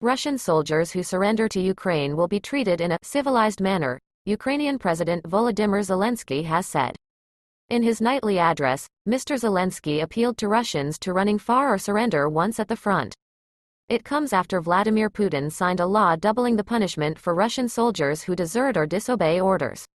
Russian soldiers who surrender to Ukraine will be treated in a civilized manner, Ukrainian President Volodymyr Zelensky has said. In his nightly address, Mr. Zelensky appealed to Russians to running far or surrender once at the front. It comes after Vladimir Putin signed a law doubling the punishment for Russian soldiers who desert or disobey orders.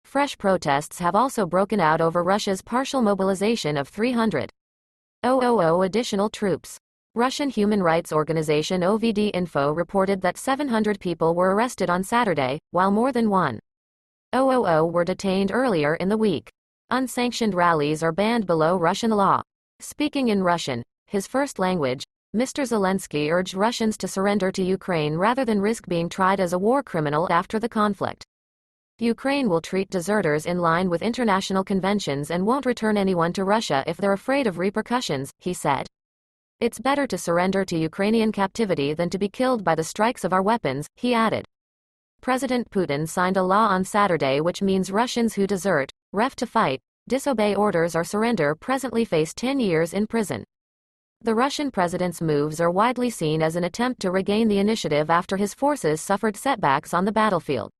Fresh protests have also broken out over Russia's partial mobilization of 300,000 additional troops. Russian human rights organization OVD Info reported that 700 people were arrested on Saturday, while more than 1,000 were detained earlier in the week. Unsanctioned rallies are banned below Russian law. Speaking in Russian, his first language, Mr. Zelensky urged Russians to surrender to Ukraine rather than risk being tried as a war criminal after the conflict. Ukraine will treat deserters in line with international conventions and won't return anyone to Russia if they're afraid of repercussions, he said. It's better to surrender to Ukrainian captivity than to be killed by the strikes of our weapons, he added. President Putin signed a law on Saturday which means Russians who desert, ref to fight, disobey orders or surrender presently face 10 years in prison. The Russian president's moves are widely seen as an attempt to regain the initiative after his forces suffered setbacks on the battlefield.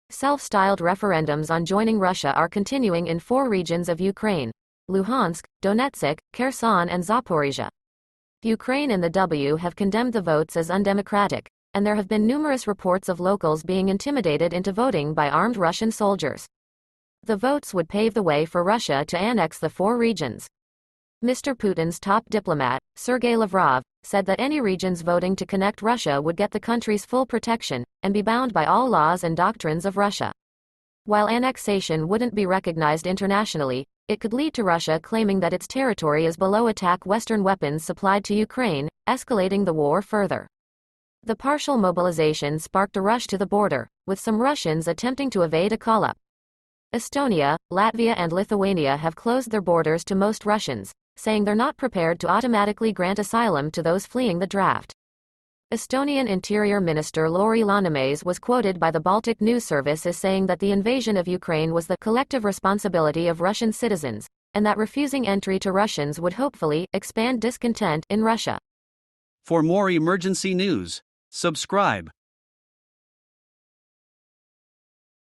Self-styled referendums on joining Russia are continuing in 4 regions of Ukraine: Luhansk, Donetsk, Kherson and Zaporizhia. Ukraine and the W have condemned the votes as undemocratic, and there have been numerous reports of locals being intimidated into voting by armed Russian soldiers. The votes would pave the way for Russia to annex the 4 regions. Mr. Putin's top diplomat, Sergei Lavrov, said that any regions voting to connect Russia would get the country's full protection, and be bound by all laws and doctrines of Russia. While annexation wouldn't be recognized internationally, it could lead to Russia claiming that its territory is below attack Western weapons supplied to Ukraine, escalating the war further. The partial mobilization sparked a rush to the border, with some Russians attempting to evade a call-up. Estonia, Latvia and Lithuania have closed their borders to most Russians, saying they're not prepared to automatically grant asylum to those fleeing the draft. Estonian Interior Minister Lauri Läänemees was quoted by the Baltic News Service as saying that the invasion of Ukraine was the collective responsibility of Russian citizens, and that refusing entry to Russians would hopefully expand discontent in Russia. For more emergency news, subscribe.